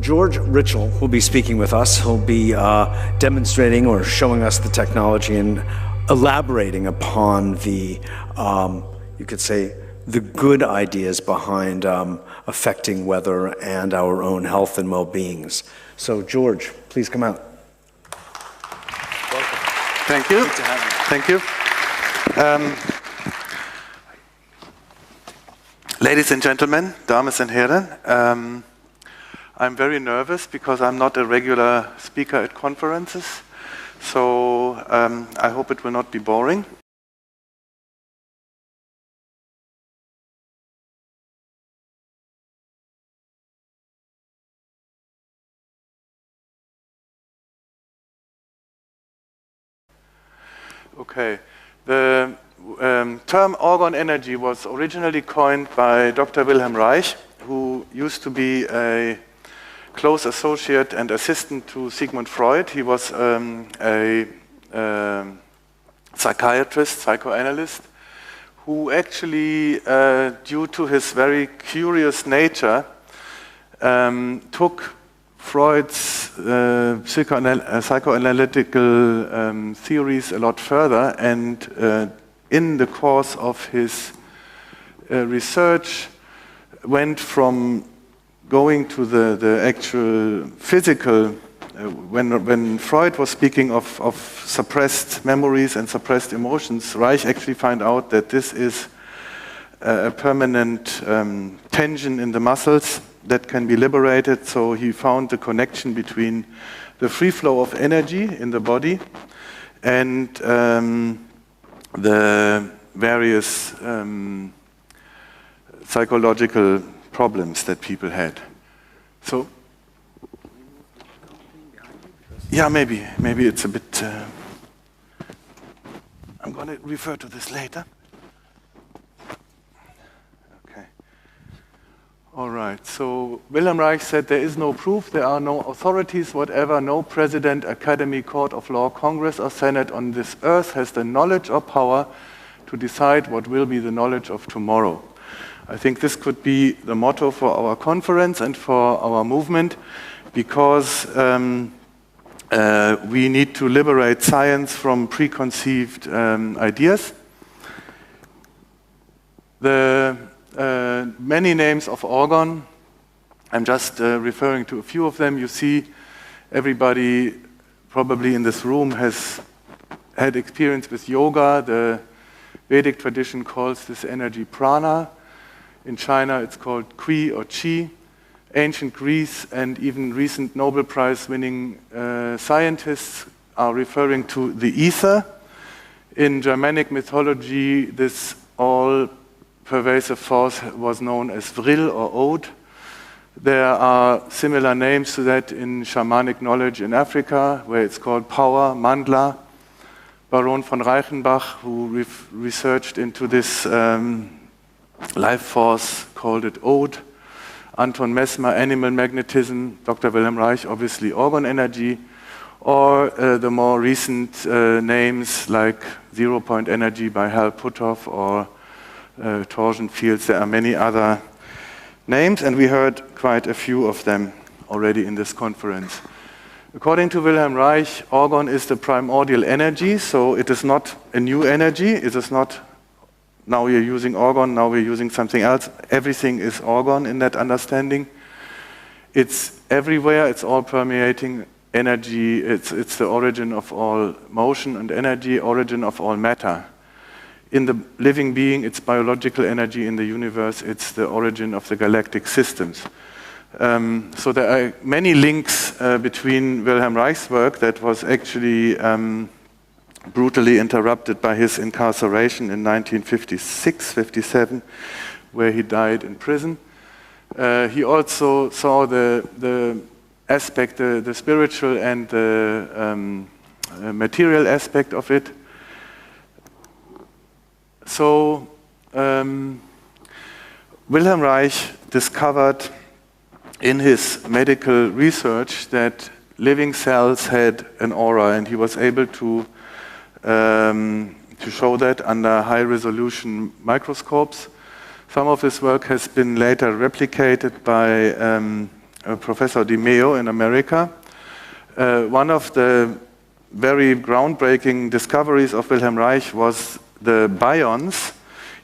George Ritchell will be speaking with us. He'll be demonstrating or showing us the technology and elaborating upon the, you could say, the good ideas behind affecting weather and our own health and well-beings. So, George, please come out. Welcome. Thank you. Good to have you. Thank you. Ladies and gentlemen, Damen und Herren, I'm very nervous because I'm not a regular speaker at conferences, so I hope it will not be boring. Okay. The term Orgone energy was originally coined by Dr. Wilhelm Reich, who used to be a close associate and assistant to Sigmund Freud. He was a psychiatrist, psychoanalyst, who actually, due to his very curious nature, took Freud's psychoanalytical theories a lot further, and in the course of his research went from going to the actual physical, when Freud was speaking of suppressed memories and suppressed emotions, Reich actually found out that this is a permanent tension in the muscles that can be liberated. So he found the connection between the free flow of energy in the body and the various psychological problems that people had. So, yeah, maybe it's a bit, I'm going to refer to this later. Okay. All right, so Wilhelm Reich said there is no proof, there are no authorities, whatever, no president, academy, court of law, congress or senate on this earth has the knowledge or power to decide what will be the knowledge of tomorrow. I think this could be the motto for our conference and for our movement, because we need to liberate science from preconceived ideas. The many names of Orgone, I'm just referring to a few of them. You see, everybody probably in this room has had experience with yoga. The Vedic tradition calls this energy prana. In China, it's called Qi or Qi. Ancient Greece and even recent Nobel Prize winning scientists are referring to the ether. In Germanic mythology, this all-pervasive force was known as Vril or Ode. There are similar names to that in shamanic knowledge in Africa, where it's called power, mandla. Baron von Reichenbach, who researched into this life force, called it Ode. Anton Mesmer, animal magnetism. Dr. Wilhelm Reich, obviously Orgone energy. Or the more recent names like zero-point energy by Hal Puthoff or torsion fields. There are many other names, and we heard quite a few of them already in this conference. According to Wilhelm Reich, Orgone is the primordial energy, so it is not a new energy. It is not, now we're using Orgone, now we're using something else. Everything is Orgone in that understanding. It's everywhere, it's all permeating energy. It's the origin of all motion and energy, origin of all matter. In the living being, it's biological energy. In the universe, it's the origin of the galactic systems. So there are many links between Wilhelm Reich's work that was actually brutally interrupted by his incarceration in 1956-57, where he died in prison. He also saw the aspect, the spiritual and the material aspect of it. So Wilhelm Reich discovered in his medical research that living cells had an aura, and he was able to show that under high-resolution microscopes. Some of his work has been later replicated by Professor Di Meo in America. One of the very groundbreaking discoveries of Wilhelm Reich was the bions.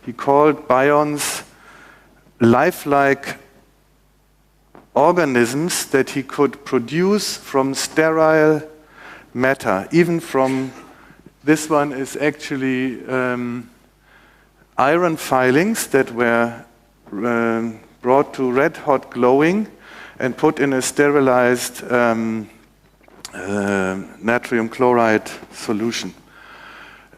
He called bions lifelike organisms that he could produce from sterile matter, even from, this one is actually iron filings that were brought to red hot glowing and put in a sterilized natrium chloride solution,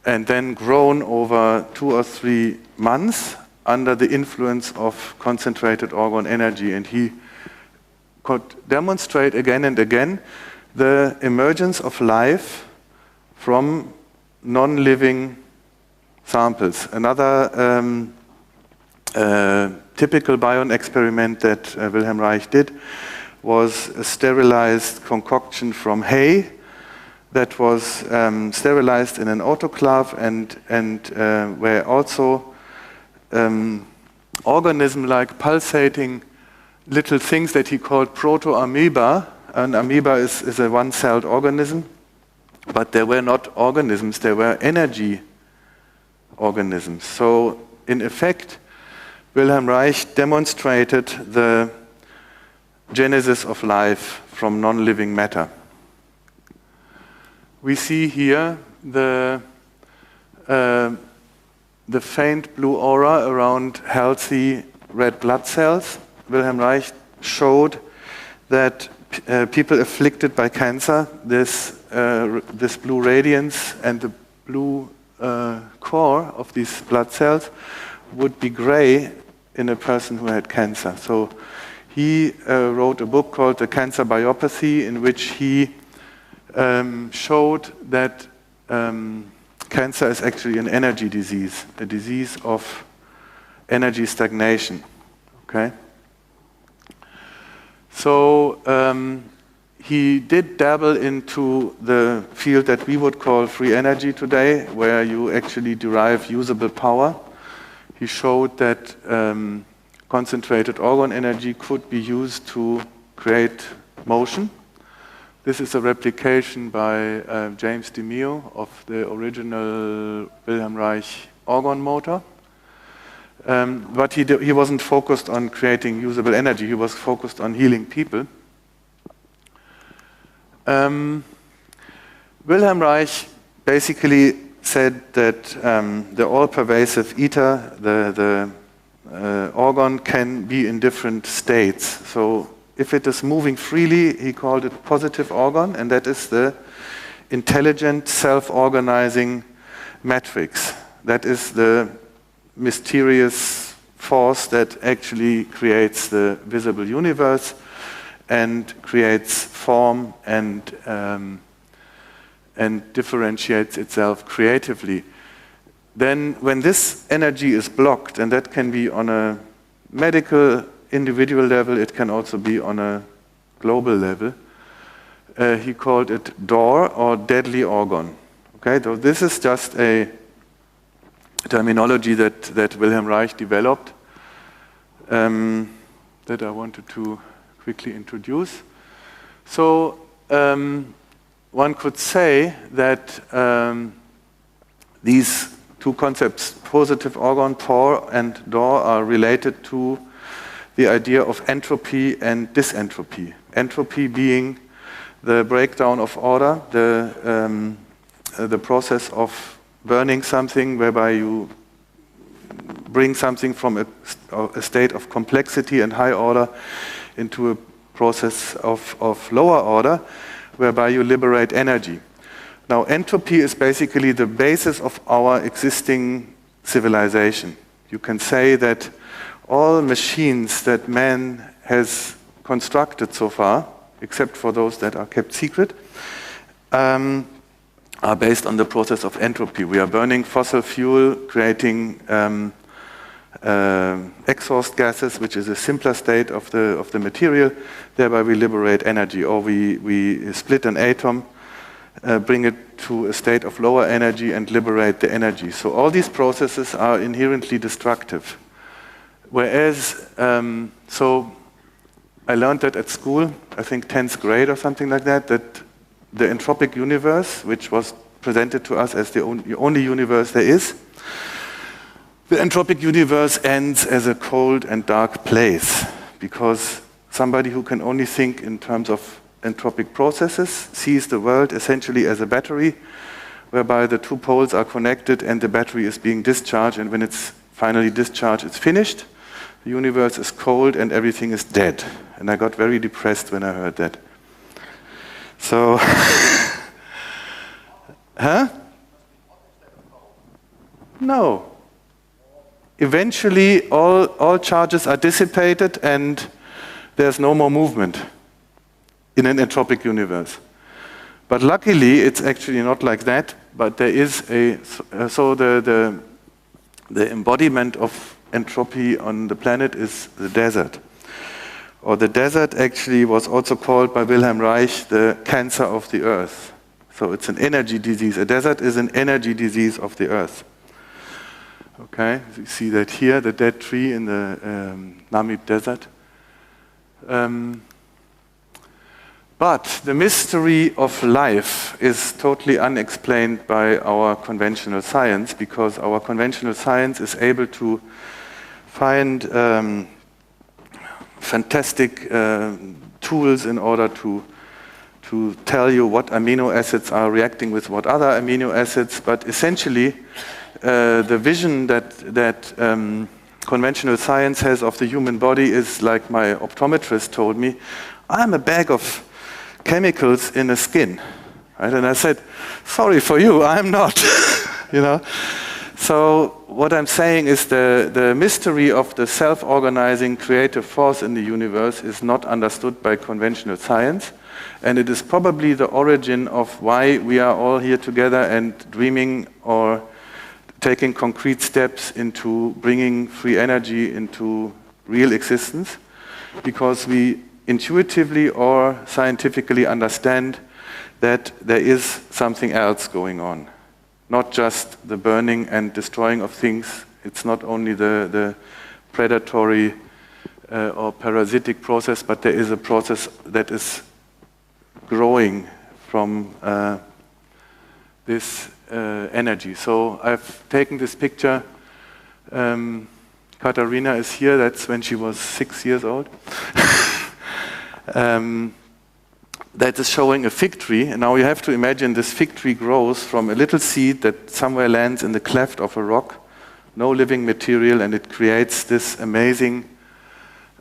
and then grown over 2 or 3 months under the influence of concentrated orgone energy. And he could demonstrate again and again the emergence of life from non-living samples. Another typical bion experiment that Wilhelm Reich did was a sterilized concoction from hay that was sterilized in an autoclave, and where also organism-like pulsating little things that he called proto-amoeba. An amoeba is a one-celled organism, but they were not organisms, they were energy organisms. So in effect, Wilhelm Reich demonstrated the genesis of life from non-living matter. We see here the faint blue aura around healthy red blood cells. Wilhelm Reich showed that people afflicted by cancer, this blue radiance and the blue core of these blood cells would be gray in a person who had cancer. So he wrote a book called The Cancer Biopathy, in which he showed that cancer is actually an energy disease, a disease of energy stagnation. Okay? So he did dabble into the field that we would call free energy today, where you actually derive usable power. He showed that concentrated orgone energy could be used to create motion. This is a replication by James Di Meo of the original Wilhelm Reich orgone motor. But he wasn't focused on creating usable energy, he was focused on healing people. Wilhelm Reich basically said that the all-pervasive ether, the orgone, can be in different states. So if it is moving freely, he called it positive orgone, and that is the intelligent, self-organizing matrix. That is the mysterious force that actually creates the visible universe and creates form and differentiates itself creatively. Then when this energy is blocked, and that can be on a medical individual level, it can also be on a global level, he called it DOR, or deadly orgone. Okay, so this is just a terminology that Wilhelm Reich developed that I wanted to quickly introduce. So one could say that these two concepts, positive orgone, POR, and DOR, are related to the idea of entropy and dysentropy. Entropy being the breakdown of order, the process of burning something whereby you bring something from a state of complexity and high order into a process of lower order whereby you liberate energy. Now, entropy is basically the basis of our existing civilization. You can say that all machines that man has constructed so far, except for those that are kept secret, are based on the process of entropy. We are burning fossil fuel, creating exhaust gases, which is a simpler state of the material. Thereby we liberate energy, or we split an atom, bring it to a state of lower energy and liberate the energy. So all these processes are inherently destructive. Whereas, so I learned that at school, I think 10th grade or something like that, that the entropic universe, which was presented to us as the only universe there is, the entropic universe ends as a cold and dark place, because somebody who can only think in terms of entropic processes sees the world essentially as a battery, whereby the two poles are connected and the battery is being discharged, and when it's finally discharged, it's finished. The universe is cold and everything is dead. And I got very depressed when I heard that. So, huh? No. Eventually, all charges are dissipated and there's no more movement in an entropic universe. But luckily, it's actually not like that. But there is so the embodiment of entropy on the planet is the desert. Or the desert actually was also called by Wilhelm Reich the cancer of the earth. So it's an energy disease. A desert is an energy disease of the earth. Okay, you see that here, the dead tree in the Namib Desert. But the mystery of life is totally unexplained by our conventional science, because our conventional science is able to find fantastic tools in order to tell you what amino acids are reacting with what other amino acids. But essentially, the vision that conventional science has of the human body is like my optometrist told me, I'm a bag of chemicals in a skin. Right? And I said, sorry for you, I'm not. You know? So what I'm saying is the mystery of the self-organizing creative force in the universe is not understood by conventional science, and it is probably the origin of why we are all here together and dreaming or taking concrete steps into bringing free energy into real existence, because we intuitively or scientifically understand that there is something else going on. Not just the burning and destroying of things. It's not only the predatory or parasitic process, but there is a process that is growing from this energy. So I've taken this picture. Katharina is here. That's when she was 6 years old. That is showing a fig tree, and now you have to imagine this fig tree grows from a little seed that somewhere lands in the cleft of a rock, no living material, and it creates this amazing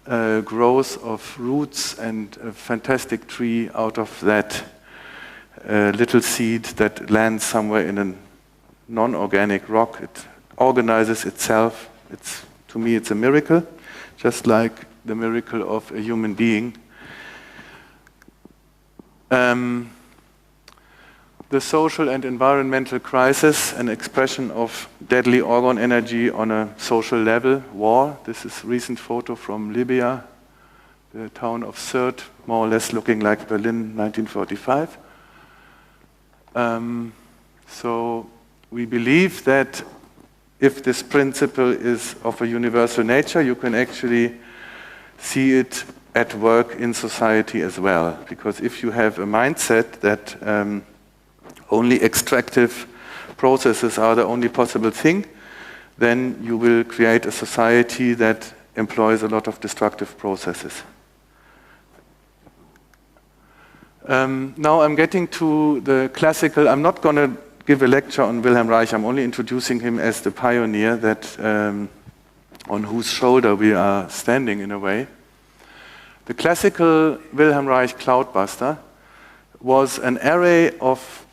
growth of roots and a fantastic tree out of that little seed that lands somewhere in a non-organic rock. It organizes itself. To me, it's a miracle, just like the miracle of a human being. The social and environmental crisis, an expression of deadly orgone energy on a social level, war. This is a recent photo from Libya, the town of Sirte, more or less looking like Berlin, 1945. So we believe that if this principle is of a universal nature, you can actually see it at work in society as well. Because if you have a mindset that only extractive processes are the only possible thing, then you will create a society that employs a lot of destructive processes. Now I'm getting to the classical. I'm not going to give a lecture on Wilhelm Reich. I'm only introducing him as the pioneer that on whose shoulder we are standing in a way. The classical Wilhelm Reich cloudbuster was an array of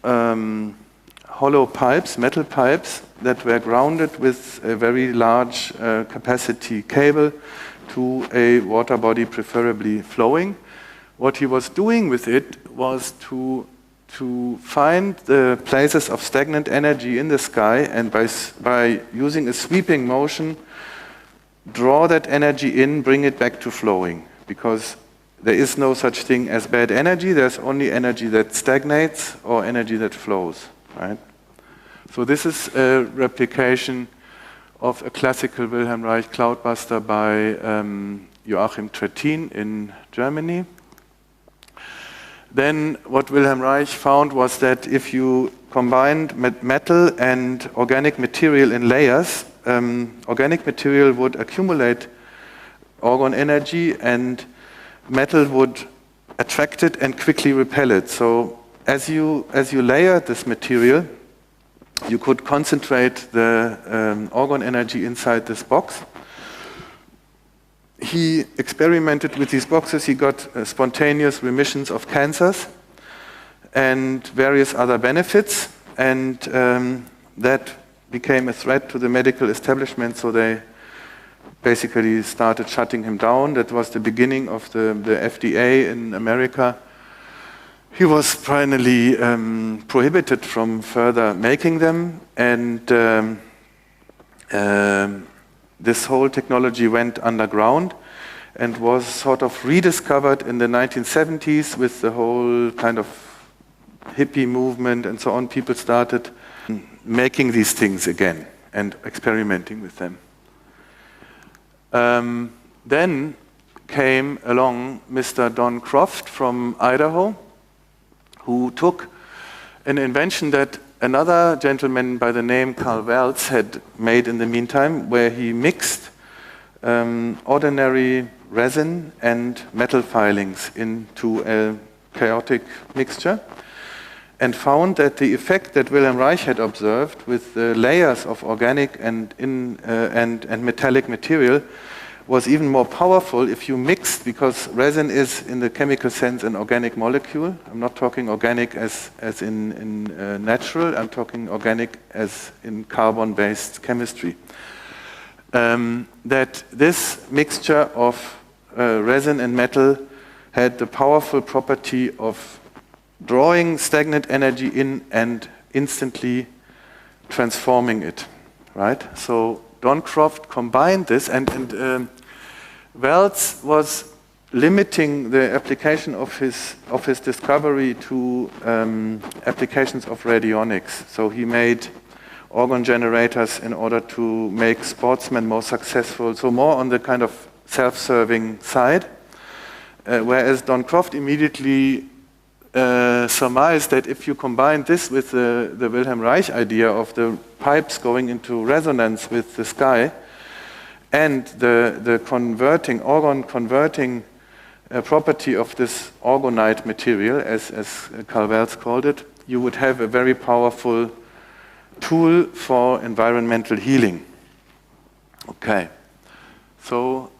hollow pipes, metal pipes, that were grounded with a very large capacity cable to a water body, preferably flowing. What he was doing with it was to find the places of stagnant energy in the sky, and by using a sweeping motion, draw that energy in, bring it back to flowing. Because there is no such thing as bad energy, there's only energy that stagnates or energy that flows, right? So this is a replication of a classical Wilhelm Reich cloudbuster by Joachim Trittin in Germany. Then what Wilhelm Reich found was that if you combined metal and organic material in layers, organic material would accumulate orgone energy and metal would attract it and quickly repel it. So as you layer this material, you could concentrate the orgone energy inside this box. He experimented with these boxes. He got spontaneous remissions of cancers and various other benefits. And that became a threat to the medical establishment, so they basically started shutting him down. That was the beginning of the FDA in America. He was finally prohibited from further making them, and this whole technology went underground and was sort of rediscovered in the 1970s with the whole kind of hippie movement and so on. People started making these things again and experimenting with them. Then came along Mr. Don Croft from Idaho, who took an invention that another gentleman by the name Carl Welz had made in the meantime, where he mixed ordinary resin and metal filings into a chaotic mixture, and found that the effect that Wilhelm Reich had observed with the layers of organic and metallic material was even more powerful if you mixed, because resin is, in the chemical sense, an organic molecule. I'm not talking organic as in natural, I'm talking organic as in carbon-based chemistry. That this mixture of resin and metal had the powerful property of drawing stagnant energy in and instantly transforming it, right? So Don Croft combined this, and Welz was limiting the application of his discovery to applications of radionics. So he made orgone generators in order to make sportsmen more successful, so more on the kind of self-serving side, whereas Don Croft immediately surmised that if you combine this with the Wilhelm Reich idea of the pipes going into resonance with the sky and the orgone converting property of this Orgonite material, as Carl Welz called it, you would have a very powerful tool for environmental healing. Okay, so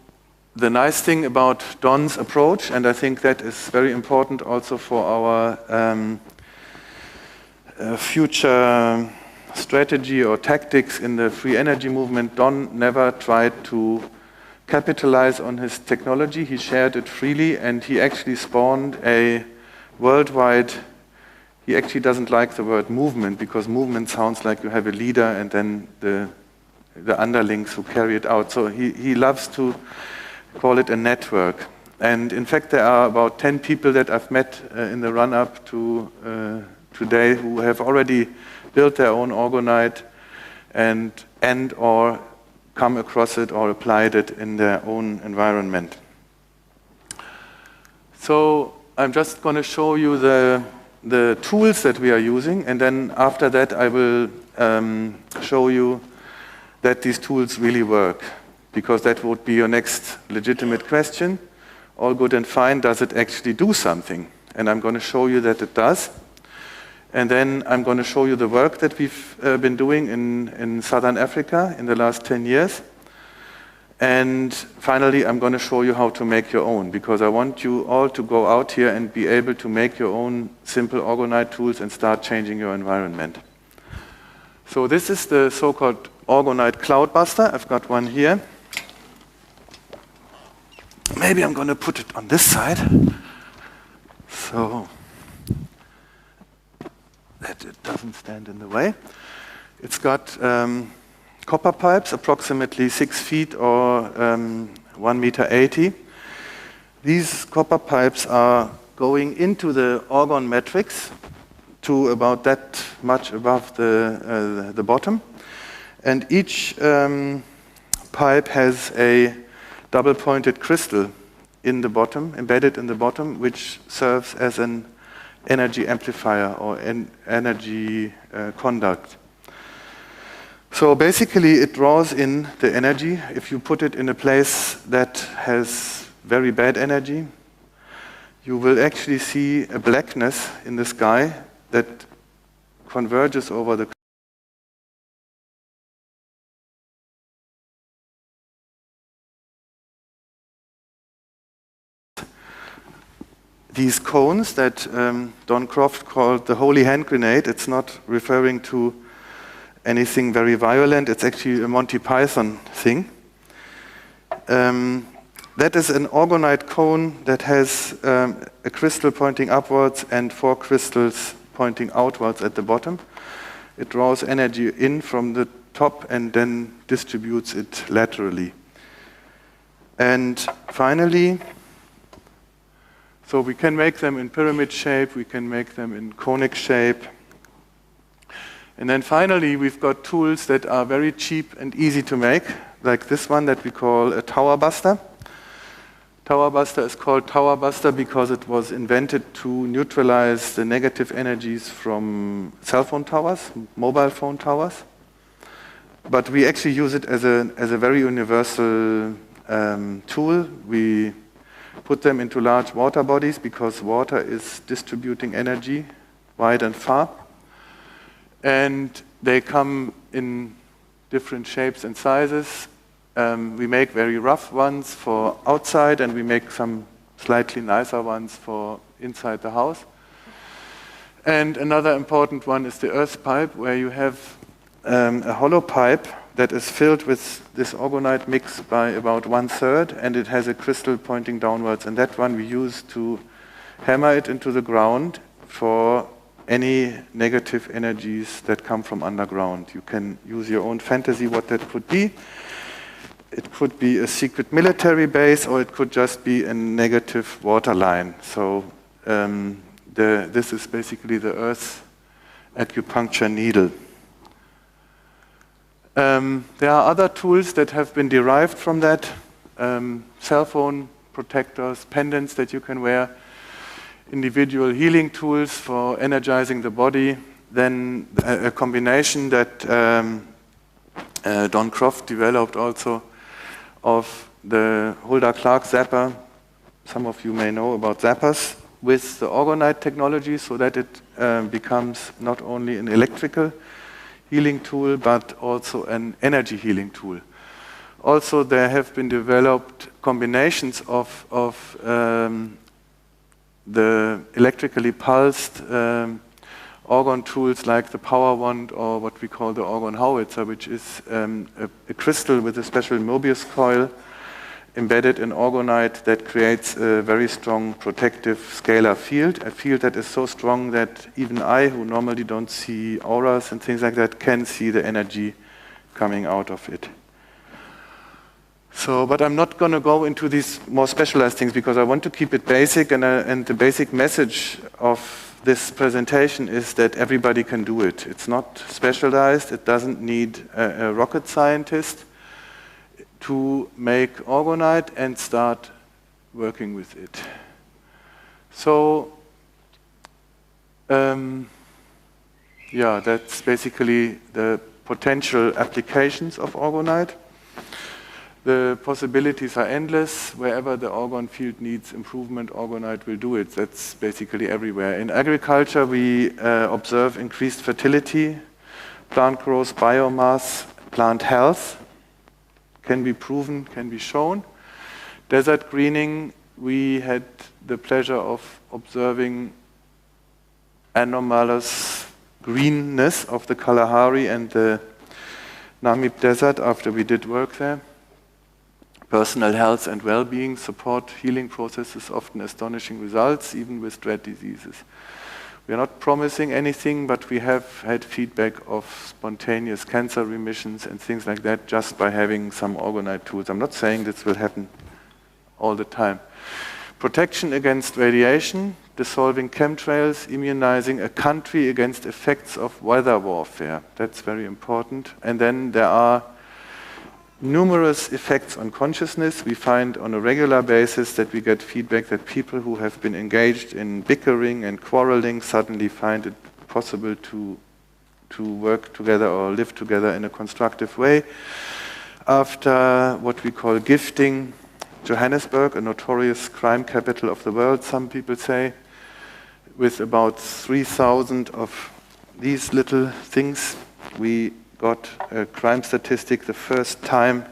the nice thing about Don's approach, and I think that is very important also for our future strategy or tactics in the free energy movement, Don never tried to capitalize on his technology. He shared it freely, and he actually spawned a worldwide, he actually doesn't like the word movement, because movement sounds like you have a leader and then the underlings who carry it out. So he loves to call it a network. And in fact, there are about 10 people that I've met in the run-up to today who have already built their own Orgonite and or come across it or applied it in their own environment. So I'm just going to show you the tools that we are using, and then after that I will show you that these tools really work, because that would be your next legitimate question. All good and fine, does it actually do something? And I'm going to show you that it does. And then I'm going to show you the work that we've been doing in Southern Africa in the last 10 years. And finally, I'm going to show you how to make your own, because I want you all to go out here and be able to make your own simple Orgonite tools and start changing your environment. So this is the so-called Orgonite Cloudbuster. I've got one here. Maybe I'm going to put it on this side, so that it doesn't stand in the way. It's got copper pipes, approximately 6 feet or 1.80 meters. These copper pipes are going into the orgone matrix to about that much above the bottom. And each pipe has a double-pointed crystal in the bottom, embedded in the bottom, which serves as an energy amplifier or an energy conduct. So basically it draws in the energy. If you put it in a place that has very bad energy, you will actually see a blackness in the sky that converges over the these cones that Don Croft called the holy hand grenade. It's not referring to anything very violent. It's actually a Monty Python thing. That is an Orgonite cone that has a crystal pointing upwards and 4 crystals pointing outwards at the bottom. It draws energy in from the top and then distributes it laterally. And finally, so we can make them in pyramid shape, we can make them in conic shape. And then finally, we've got tools that are very cheap and easy to make, like this one that we call a tower buster. Tower buster is called tower buster because it was invented to neutralize the negative energies from cell phone towers, mobile phone towers. But we actually use it as a very universal tool. We put them into large water bodies because water is distributing energy wide and far. And they come in different shapes and sizes. We make very rough ones for outside, and we make some slightly nicer ones for inside the house. And another important one is the earth pipe, where you have a hollow pipe that is filled with this Orgonite mix by about 1/3, and it has a crystal pointing downwards. And that one we use to hammer it into the ground for any negative energies that come from underground. You can use your own fantasy what that could be. It could be a secret military base, or it could just be a negative water line. So this is basically the Earth's acupuncture needle. There are other tools that have been derived from that. Cell phone protectors, pendants that you can wear, individual healing tools for energizing the body, then a combination that Don Croft developed also of the Hulda Clark zapper. Some of you may know about zappers with the Orgonite technology, so that it becomes not only an electrical healing tool, but also an energy healing tool. Also, there have been developed combinations of the electrically pulsed orgon tools like the power wand, or what we call the orgon howitzer, which is a crystal with a special Mobius coil embedded in Orgonite that creates a very strong protective scalar field, a field that is so strong that even I, who normally don't see auras and things like that, can see the energy coming out of it. So, but I'm not going to go into these more specialized things because I want to keep it basic, and the basic message of this presentation is that everybody can do it. It's not specialized. It doesn't need a rocket scientist to make Orgonite and start working with it. So, yeah, that's basically the potential applications of Orgonite. The possibilities are endless. Wherever the orgon field needs improvement, Orgonite will do it. That's basically everywhere. In agriculture, we observe increased fertility, plant growth, biomass, plant health. Can be proven, can be shown. Desert greening, we had the pleasure of observing anomalous greenness of the Kalahari and the Namib Desert after we did work there. Personal health and well-being support healing processes, often astonishing results, even with dread diseases. We are not promising anything, but we have had feedback of spontaneous cancer remissions and things like that just by having some Orgonite tools. I'm not saying this will happen all the time. Protection against radiation, dissolving chemtrails, immunizing a country against effects of weather warfare. That's very important. And then there are numerous effects on consciousness. We find on a regular basis that we get feedback that people who have been engaged in bickering and quarreling suddenly find it possible to work together or live together in a constructive way. After what we call gifting, Johannesburg, a notorious crime capital of the world, some people say, with about 3,000 of these little things, we got a crime statistic the first time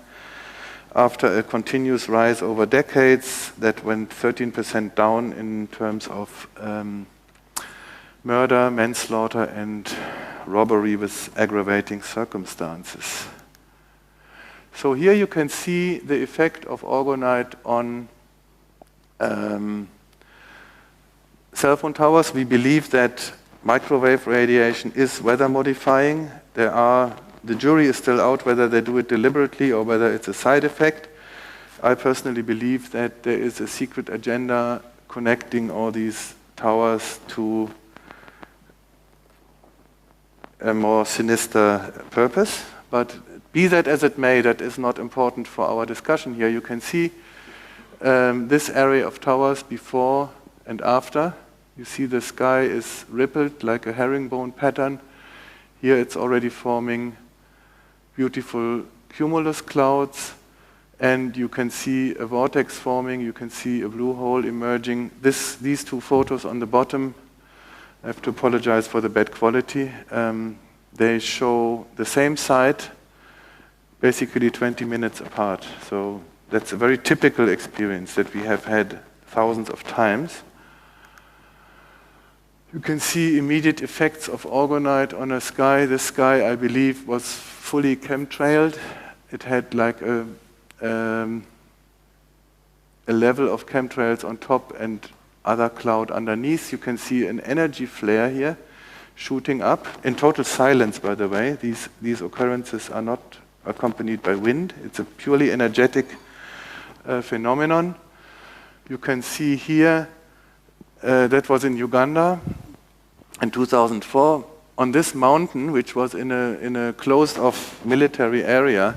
after a continuous rise over decades that went 13% down in terms of murder, manslaughter, and robbery with aggravating circumstances. So here you can see the effect of Orgonite on cell phone towers. We believe that microwave radiation is weather modifying. The jury is still out whether they do it deliberately or whether it's a side effect. I personally believe that there is a secret agenda connecting all these towers to a more sinister purpose. But be that as it may, that is not important for our discussion here. You can see this area of towers before and after. You see the sky is rippled like a herringbone pattern. Here it's already forming beautiful cumulus clouds, and you can see a vortex forming, you can see a blue hole emerging. These two photos on the bottom, I have to apologize for the bad quality. They show the same site, basically 20 minutes apart. So that's a very typical experience that we have had thousands of times. You can see immediate effects of Orgonite on a sky. This sky, I believe, was fully chemtrailed. It had like a level of chemtrails on top and other cloud underneath. You can see an energy flare here shooting up in total silence, by the way. These occurrences are not accompanied by wind. It's a purely energetic phenomenon. You can see here, that was in Uganda in 2004. On this mountain, which was in a closed-off military area,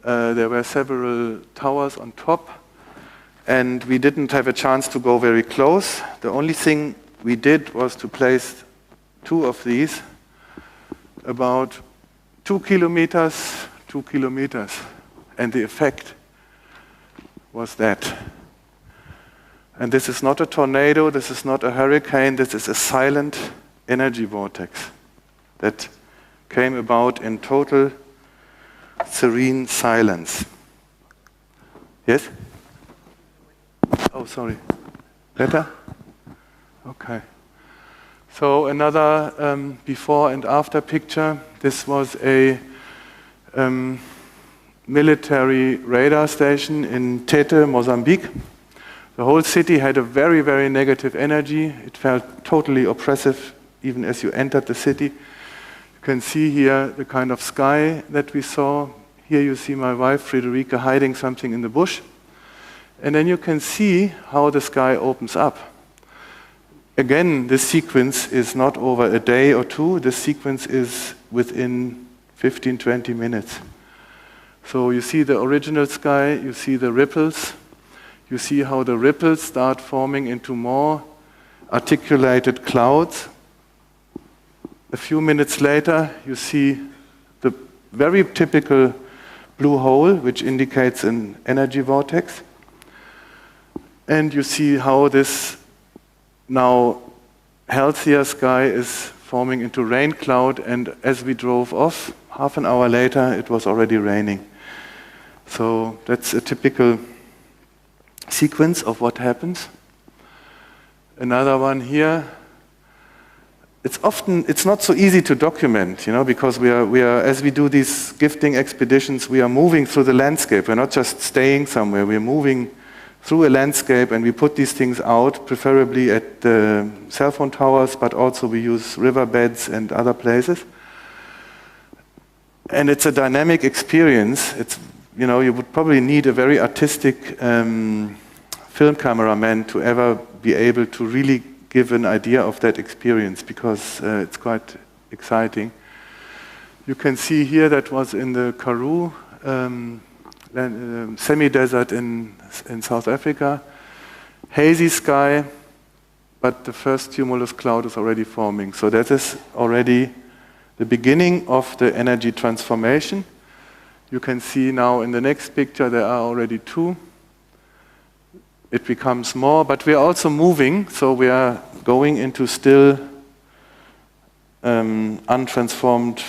there were several towers on top, and we didn't have a chance to go very close. The only thing we did was to place 2 of these about 2 kilometers, and the effect was that. And this is not a tornado, this is not a hurricane, this is a silent energy vortex that came about in total serene silence. Yes? Oh, sorry. Better? Okay. So another before and after picture. This was a military radar station in Tete, Mozambique. The whole city had a very, very negative energy. It felt totally oppressive even as you entered the city. You can see here the kind of sky that we saw. Here you see my wife, Friederike, hiding something in the bush. And then you can see how the sky opens up. Again, this sequence is not over a day or two. This sequence is within 15, 20 minutes. So you see the original sky, you see the ripples. You see how the ripples start forming into more articulated clouds. A few minutes later, you see the very typical blue hole, which indicates an energy vortex. And you see how this now healthier sky is forming into rain cloud, and as we drove off, half an hour later, it was already raining. So that's a typical sequence of what happens. Another one here. It's not so easy to document, because we are as we do these gifting expeditions, we are moving through the landscape. We're not just staying somewhere. We're moving through a landscape, and we put these things out, preferably at the cell phone towers, but also we use riverbeds and other places. And it's a dynamic experience. It's, you would probably need a very artistic film cameraman to ever be able to really give an idea of that experience, because it's quite exciting. You can see here that was in the Karoo semi-desert in South Africa. Hazy sky, but the first cumulus cloud is already forming. So that is already the beginning of the energy transformation. You can see now in the next picture there are already two. It becomes more, but we are also moving, so we are going into still untransformed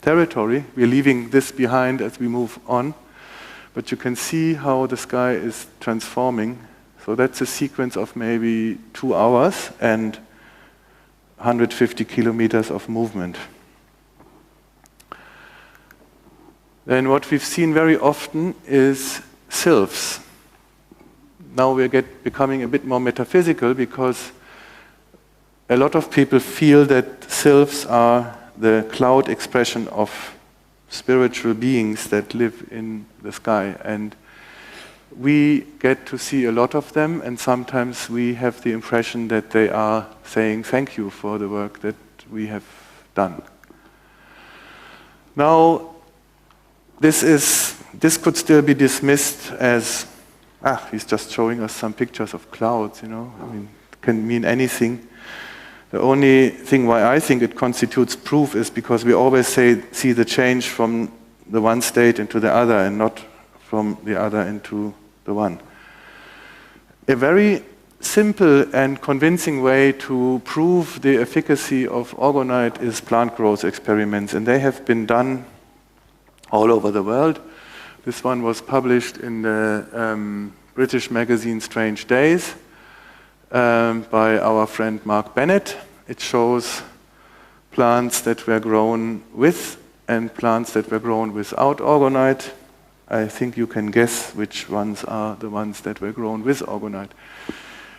territory. We're leaving this behind as we move on, but you can see how the sky is transforming. So that's a sequence of maybe 2 hours and 150 kilometers of movement. Then what we've seen very often is sylphs. Now we're becoming a bit more metaphysical because a lot of people feel that sylphs are the cloud expression of spiritual beings that live in the sky. And we get to see a lot of them, and sometimes we have the impression that they are saying thank you for the work that we have done. Now, this could still be dismissed as, he's just showing us some pictures of clouds, you know. I mean, it can mean anything. The only thing why I think it constitutes proof is because we always see the change from the one state into the other and not from the other into the one. A very simple and convincing way to prove the efficacy of Orgonite is plant growth experiments, and they have been done all over the world. This one was published in the British magazine Strange Days by our friend Mark Bennett. It shows plants that were grown with and plants that were grown without Orgonite. I think you can guess which ones are the ones that were grown with Orgonite.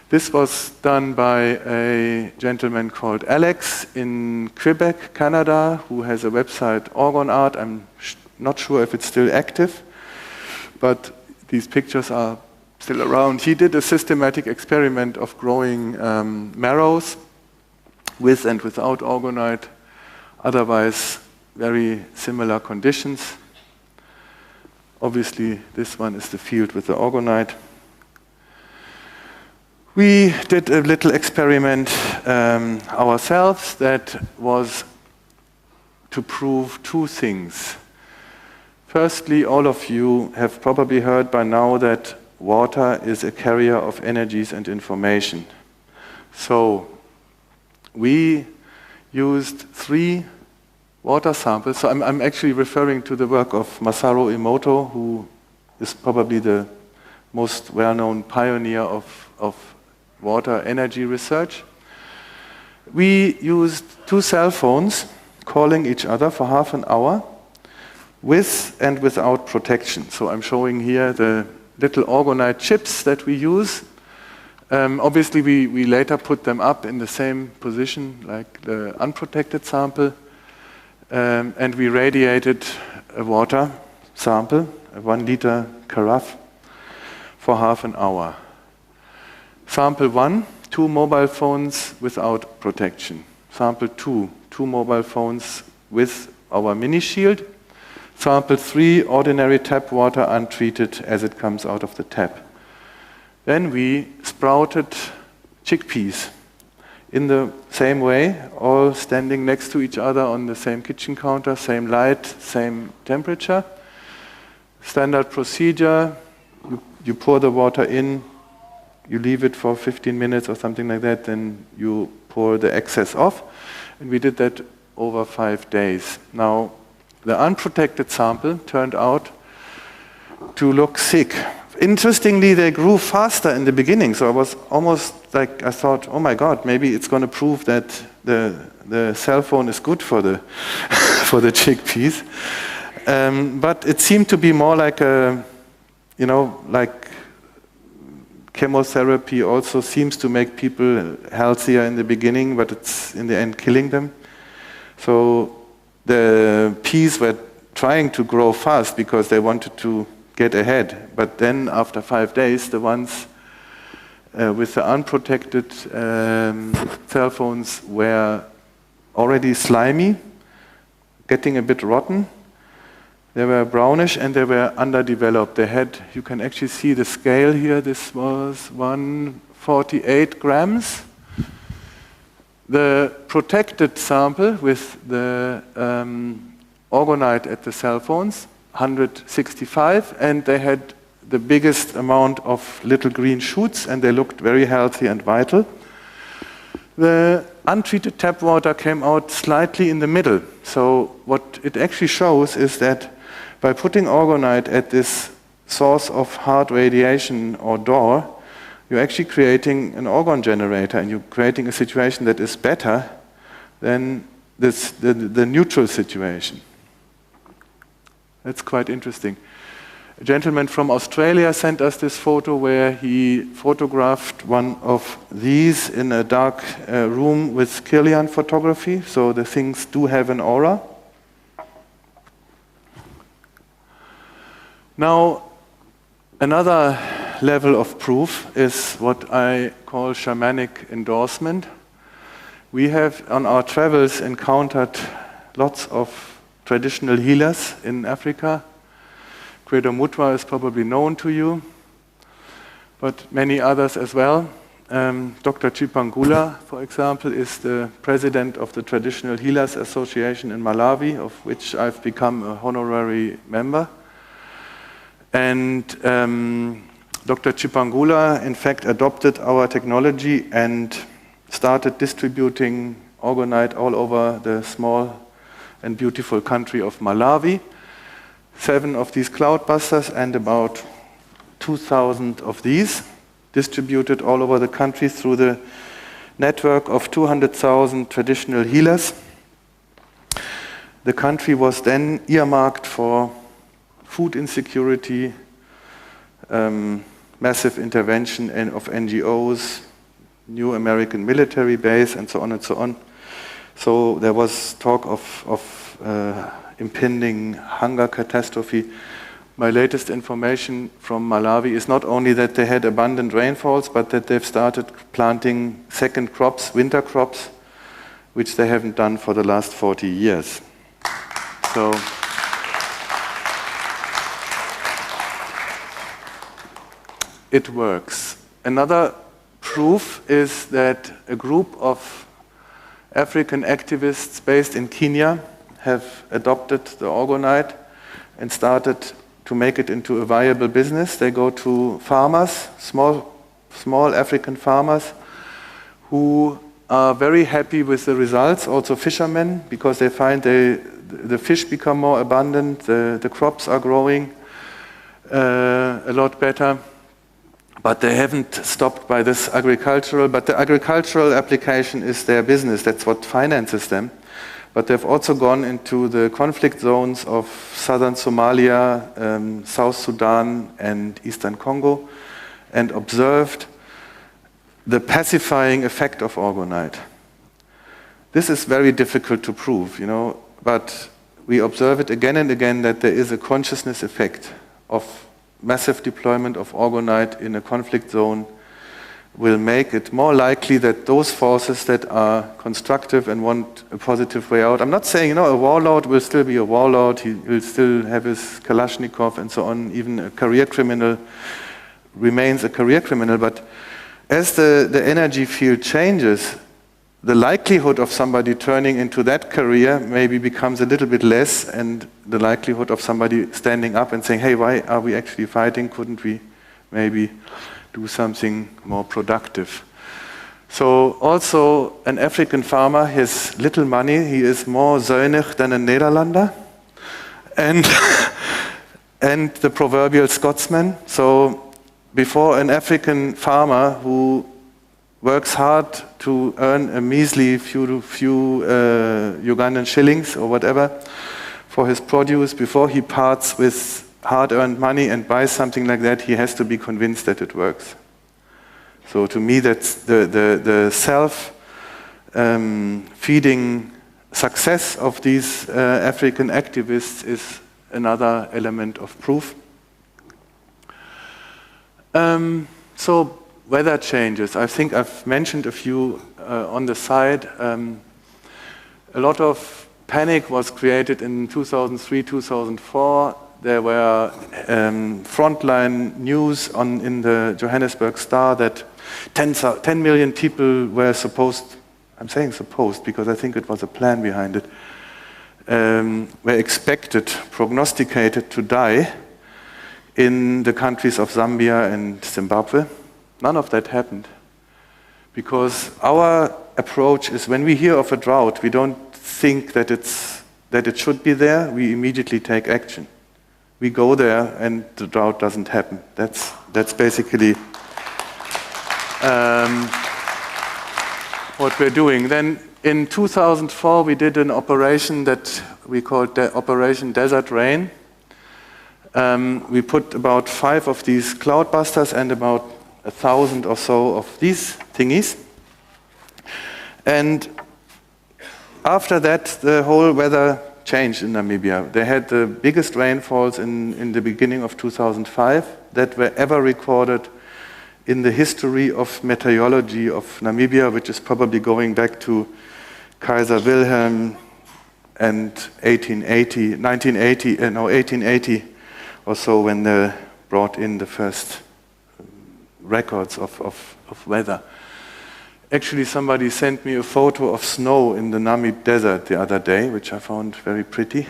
This was done by a gentleman called Alex in Quebec, Canada, who has a website, Orgonite. I'm not sure if it's still active, but these pictures are still around. He did a systematic experiment of growing marrows with and without Orgonite, otherwise very similar conditions. Obviously, this one is the field with the Orgonite. We did a little experiment ourselves that was to prove two things. Firstly, all of you have probably heard by now that water is a carrier of energies and information. So we used 3 water samples. So I'm actually referring to the work of Masaru Emoto, who is probably the most well-known pioneer of water energy research. We used 2 cell phones calling each other for half an hour with and without protection. So I'm showing here the little Orgonite chips that we use. Obviously, we later put them up in the same position like the unprotected sample. And we radiated a water sample, a 1-liter carafe, for half an hour. Sample 1, 2 mobile phones without protection. Sample 2, 2 mobile phones with our mini shield. Sample 3, ordinary tap water untreated as it comes out of the tap. Then we sprouted chickpeas in the same way, all standing next to each other on the same kitchen counter, same light, same temperature. Standard procedure, you pour the water in, you leave it for 15 minutes or something like that, then you pour the excess off. And we did that over 5 days. Now, the unprotected sample turned out to look sick. Interestingly, they grew faster in the beginning, so I was almost like, I thought, oh my God, maybe it's going to prove that the cell phone is good for the for the chickpeas. But it seemed to be more like a, you know, like chemotherapy also seems to make people healthier in the beginning, but it's in the end killing them. So the peas were trying to grow fast because they wanted to get ahead. But then after 5 days, the ones with the unprotected cell phones were already slimy, getting a bit rotten. They were brownish and they were underdeveloped. They had, you can actually see the scale here. This was 148 grams. The protected sample with the Orgonite at the cell phones, 165, and they had the biggest amount of little green shoots, and they looked very healthy and vital. The untreated tap water came out slightly in the middle. So what it actually shows is that by putting Orgonite at this source of hard radiation or door, you're actually creating an orgone generator, and you're creating a situation that is better than the neutral situation. That's quite interesting. A gentleman from Australia sent us this photo where he photographed one of these in a dark room with Kirlian photography, so the things do have an aura. Now, another level of proof is what I call shamanic endorsement. We have on our travels encountered lots of traditional healers in Africa. Credo Mutwa is probably known to you, but many others as well. Dr. Chipangula, for example, is the president of the Traditional Healers Association in Malawi, of which I've become a honorary member. And Dr. Chipangula, in fact, adopted our technology and started distributing Orgonite all over the small and beautiful country of Malawi. 7 of these cloudbusters and about 2,000 of these distributed all over the country through the network of 200,000 traditional healers. The country was then earmarked for food insecurity, massive intervention of NGOs, new American military base, and so on and so on. So there was talk of impending hunger catastrophe. My latest information from Malawi is not only that they had abundant rainfalls, but that they've started planting second crops, winter crops, which they haven't done for the last 40 years. So it works. Another proof is that a group of African activists based in Kenya have adopted the Orgonite and started to make it into a viable business. They go to farmers, small African farmers, who are very happy with the results, also fishermen, because they find the fish become more abundant, the crops are growing a lot better. But they haven't stopped by this agricultural, but the agricultural application is their business. That's what finances them. But they've also gone into the conflict zones of southern Somalia, South Sudan, and Eastern Congo, and observed the pacifying effect of Orgonite. This is very difficult to prove, but we observe it again and again that there is a consciousness effect of massive deployment of Orgonite in a conflict zone will make it more likely that those forces that are constructive and want a positive way out. I'm not saying, a warlord will still be a warlord, he will still have his Kalashnikov and so on, even a career criminal remains a career criminal, but as the energy field changes, the likelihood of somebody turning into that career maybe becomes a little bit less, and the likelihood of somebody standing up and saying, hey, why are we actually fighting? Couldn't we maybe do something more productive? So also an African farmer has little money. He is more zuinig than a Nederlander. And, and the proverbial Scotsman. So before an African farmer who works hard to earn a measly few Ugandan shillings or whatever for his produce, before he parts with hard-earned money and buys something like that, he has to be convinced that it works. So to me, that's the self-feeding success of these African activists is another element of proof. So weather changes. I think I've mentioned a few on the side. A lot of panic was created in 2003, 2004. There were frontline news in the Johannesburg Star that 10 million people were supposed, I'm saying supposed because I think it was a plan behind it, were expected, prognosticated to die in the countries of Zambia and Zimbabwe. None of that happened. Because our approach is when we hear of a drought, we don't think that it should be there, we immediately take action. We go there and the drought doesn't happen. That's basically what we're doing. Then in 2004 we did an operation that we called Operation Desert Rain. We put about 5 of these cloudbusters and about 1,000 or so of these thingies. And after that, the whole weather changed in Namibia. They had the biggest rainfalls in the beginning of 2005 that were ever recorded in the history of meteorology of Namibia, which is probably going back to Kaiser Wilhelm and 1880 or so, when they brought in the first records of weather. Actually, somebody sent me a photo of snow in the Namib Desert the other day, which I found very pretty.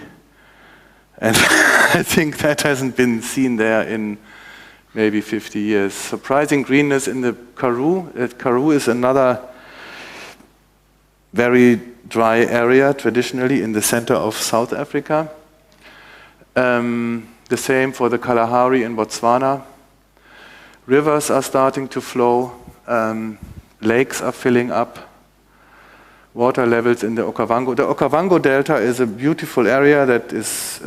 And I think that hasn't been seen there in maybe 50 years. Surprising greenness in the Karoo. Karoo is another very dry area, traditionally in the center of South Africa. The same for the Kalahari in Botswana. Rivers are starting to flow. Lakes are filling up. Water levels in the Okavango. The Okavango Delta is a beautiful area that is,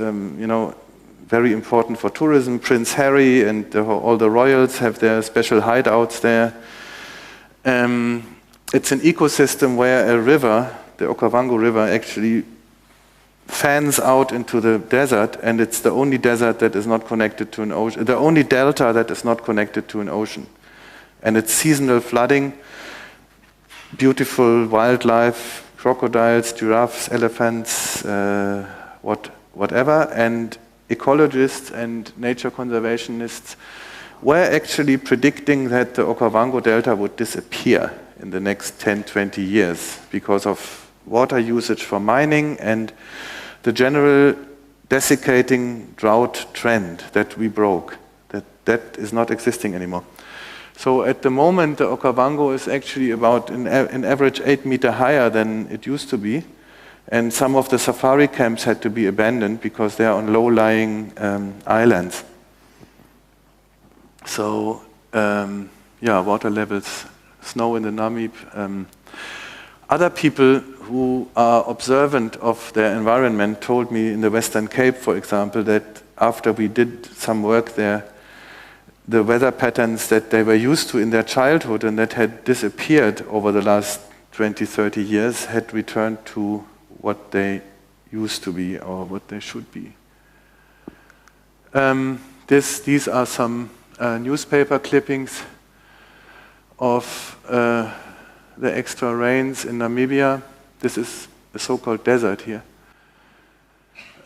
very important for tourism. Prince Harry and all the royals have their special hideouts there. It's an ecosystem where a river, the Okavango River, actually fans out into the desert, and it's the only desert that is not connected to an ocean, the only delta that is not connected to an ocean. And it's seasonal flooding, beautiful wildlife, crocodiles, giraffes, elephants, whatever, and ecologists and nature conservationists were actually predicting that the Okavango Delta would disappear in the next 10, 20 years because of water usage for mining and the general desiccating drought trend that we broke. That is not existing anymore. So at the moment, the Okavango is actually about an average 8 meters higher than it used to be. And some of the safari camps had to be abandoned because they are on low-lying islands. So, water levels, snow in the Namib. Other people who are observant of their environment told me in the Western Cape, for example, that after we did some work there, the weather patterns that they were used to in their childhood and that had disappeared over the last 20, 30 years had returned to what they used to be or what they should be. These are some newspaper clippings of the extra rains in Namibia. This is the so-called desert here.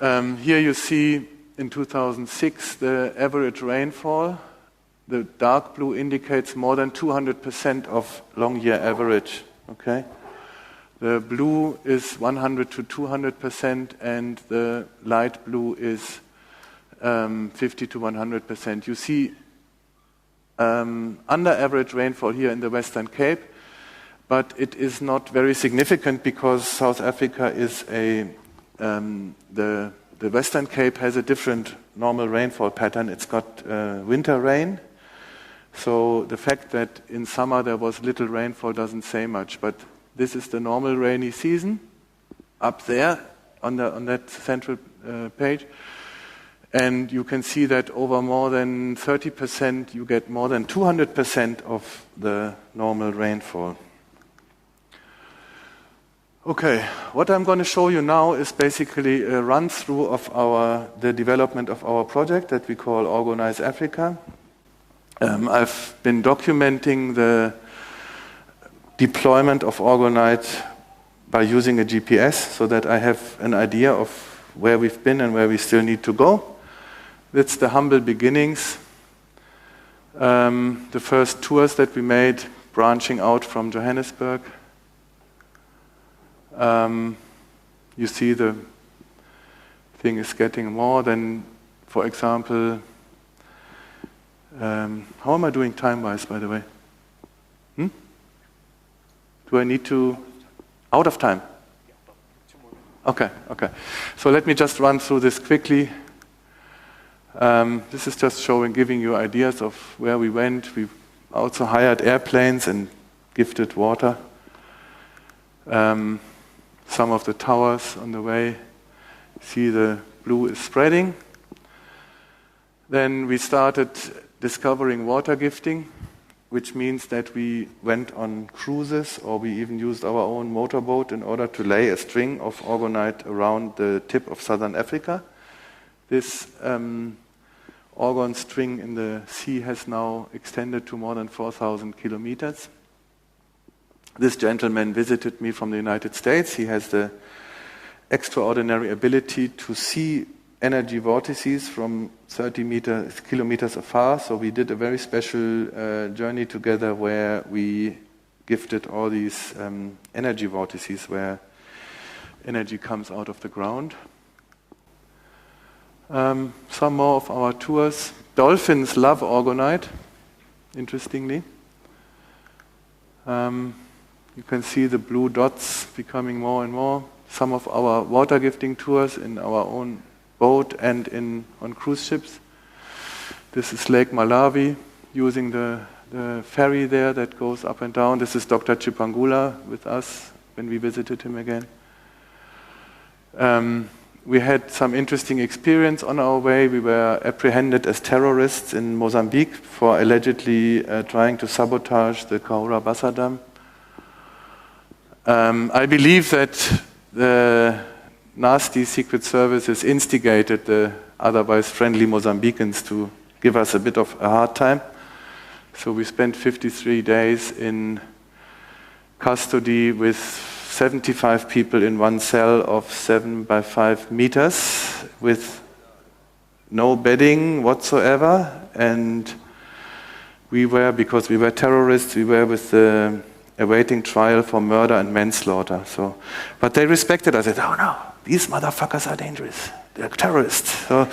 Here you see in 2006 the average rainfall. The dark blue indicates more than 200% of long-year average. Okay, the blue is 100 to 200%, and the light blue is 50 to 100%. You see under average rainfall here in the Western Cape, but it is not very significant because South Africa is the Western Cape has a different normal rainfall pattern. It's got winter rain. So the fact that in summer there was little rainfall doesn't say much, but this is the normal rainy season up there on that central page. And you can see that over more than 30%, you get more than 200% of the normal rainfall. Okay, what I'm going to show you now is basically a run-through of the development of our project that we call Organize Africa. I've been documenting the deployment of Orgonite by using a GPS so that I have an idea of where we've been and where we still need to go. That's the humble beginnings. The first tours that we made, branching out from Johannesburg. You see the thing is getting more than, for example, how am I doing time-wise, by the way? Do I need to? Out of time? Okay. So let me just run through this quickly. This is just giving you ideas of where we went. We also hired airplanes and gifted water. Some of the towers on the way. See, the blue is spreading. Then we started discovering water gifting, which means that we went on cruises, or we even used our own motorboat in order to lay a string of Orgonite around the tip of southern Africa. This Orgone string in the sea has now extended to more than 4,000 kilometers. This gentleman visited me from the United States. He has the extraordinary ability to see energy vortices from 30 kilometers afar. So we did a very special journey together where we gifted all these energy vortices where energy comes out of the ground. Some more of our tours. Dolphins love Orgonite, interestingly. You can see the blue dots becoming more and more. Some of our water gifting tours in our own boat and on cruise ships. This is Lake Malawi, using the ferry there that goes up and down. This is Dr. Chipangula with us when we visited him again. We had some interesting experience on our way. We were apprehended as terrorists in Mozambique for allegedly trying to sabotage the Cahora Bassa Dam. I believe that the nasty secret services instigated the otherwise friendly Mozambicans to give us a bit of a hard time. So we spent 53 days in custody with 75 people in one cell of 7 by 5 meters with no bedding whatsoever. And we were, because we were terrorists, we were with the awaiting trial for murder and manslaughter. So, but they respected us. They said, "Oh no, these motherfuckers are dangerous. They're terrorists." So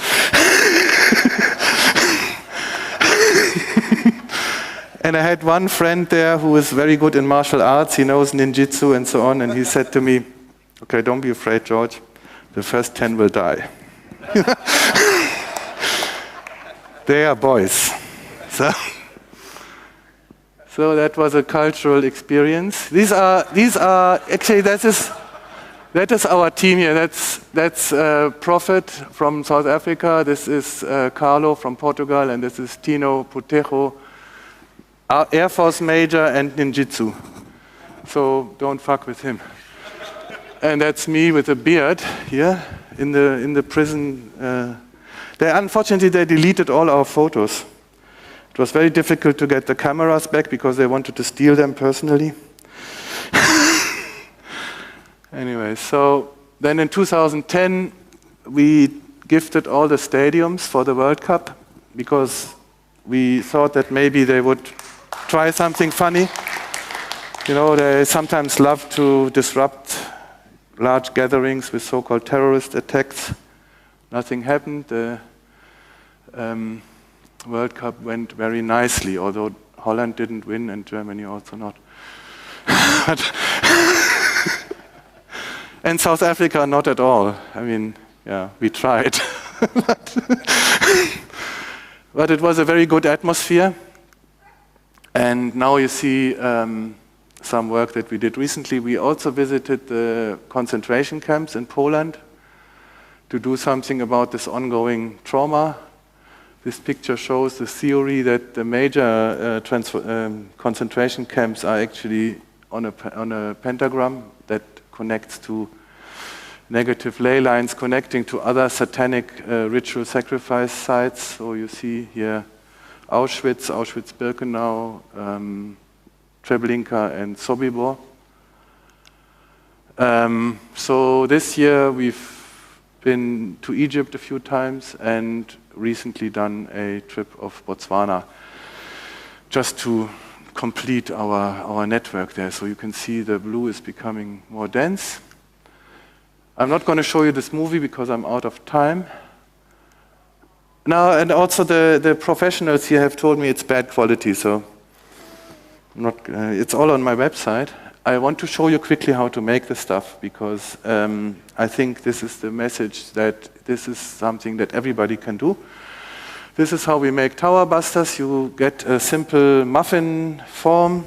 and I had one friend there who is very good in martial arts. He knows ninjutsu and so on. And he said to me, "Okay, don't be afraid, George. The first 10 will die." They are boys. So that was a cultural experience. These are actually, that is our team here. That's Prophet from South Africa. This is Carlo from Portugal, and this is Tino Putejo, Air Force Major and ninjutsu. So don't fuck with him. And that's me with a beard here in the prison. Unfortunately, they deleted all our photos. It was very difficult to get the cameras back because they wanted to steal them personally. Anyway, so then in 2010, we gifted all the stadiums for the World Cup because we thought that maybe they would try something funny. You know, they sometimes love to disrupt large gatherings with so-called terrorist attacks. Nothing happened. The World Cup went very nicely, although Holland didn't win and Germany also not. And South Africa, not at all. I mean, yeah, we tried. But it was a very good atmosphere. And now you see some work that we did recently. We also visited the concentration camps in Poland to do something about this ongoing trauma. This picture shows the theory that the major concentration camps are actually on a pentagram that connects to negative ley lines connecting to other satanic ritual sacrifice sites. So you see here Auschwitz, Auschwitz-Birkenau, Treblinka and Sobibor. So this year we've been to Egypt a few times and recently done a trip of Botswana just to complete our network there. So you can see the blue is becoming more dense. I'm not going to show you this movie because I'm out of time. Now, and also the professionals here have told me it's bad quality, so it's all on my website. I want to show you quickly how to make the stuff because I think this is the message that this is something that everybody can do. This is how we make tower busters. You get a simple muffin form.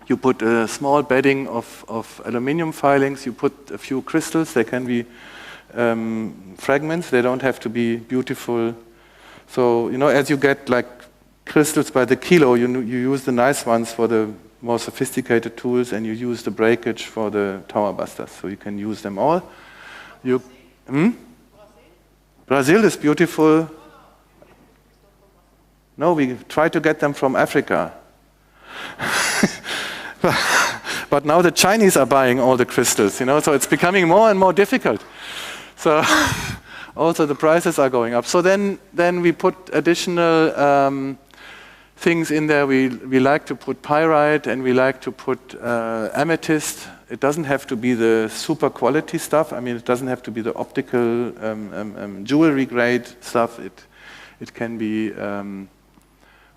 You put a small bedding of aluminum filings. You put a few crystals. They can be fragments. They don't have to be beautiful. So, you know, as you get like crystals by the kilo, you use the nice ones for the more sophisticated tools, and you use the breakage for the tower busters. So you can use them all. Brazil is beautiful. No, we try to get them from Africa. But now the Chinese are buying all the crystals, you know, so it's becoming more and more difficult. So also the prices are going up. So then we put additional things in there. We like to put pyrite and we like to put amethyst. It doesn't have to be the super quality stuff. I mean, it doesn't have to be the optical jewelry grade stuff. It can be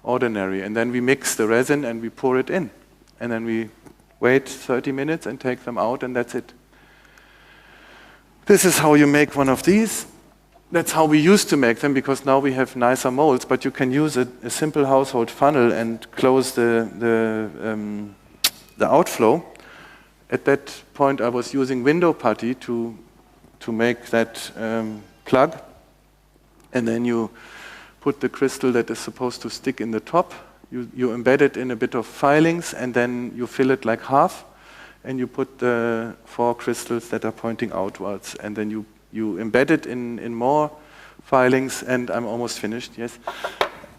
ordinary. And then we mix the resin and we pour it in. And then we wait 30 minutes and take them out, and that's it. This is how you make one of these. That's how we used to make them, because now we have nicer molds, but you can use a simple household funnel and close the outflow. At that point, I was using window putty to make that plug. And then you put the crystal that is supposed to stick in the top. You embed it in a bit of filings, and then you fill it like half, and you put the 4 crystals that are pointing outwards, and then you embed it in more filings, and I'm almost finished, yes.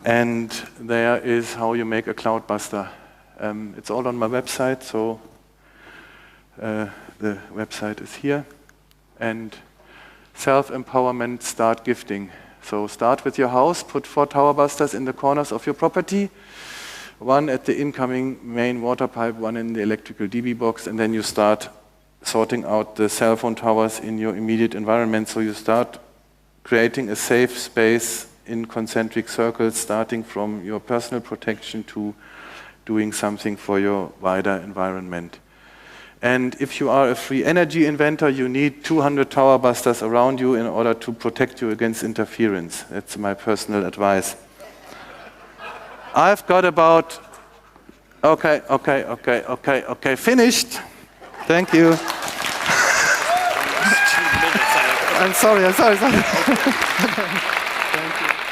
And there is how you make a cloudbuster. It's all on my website, so the website is here. And self-empowerment, start gifting. So start with your house, put 4 tower busters in the corners of your property, 1 at the incoming main water pipe, 1 in the electrical DB box, and then you start sorting out the cell phone towers in your immediate environment. So you start creating a safe space in concentric circles, starting from your personal protection to doing something for your wider environment. And if you are a free energy inventor, you need 200 tower busters around you in order to protect you against interference. That's my personal advice. I've got about, okay, finished. Thank you. I'm sorry. Thank you.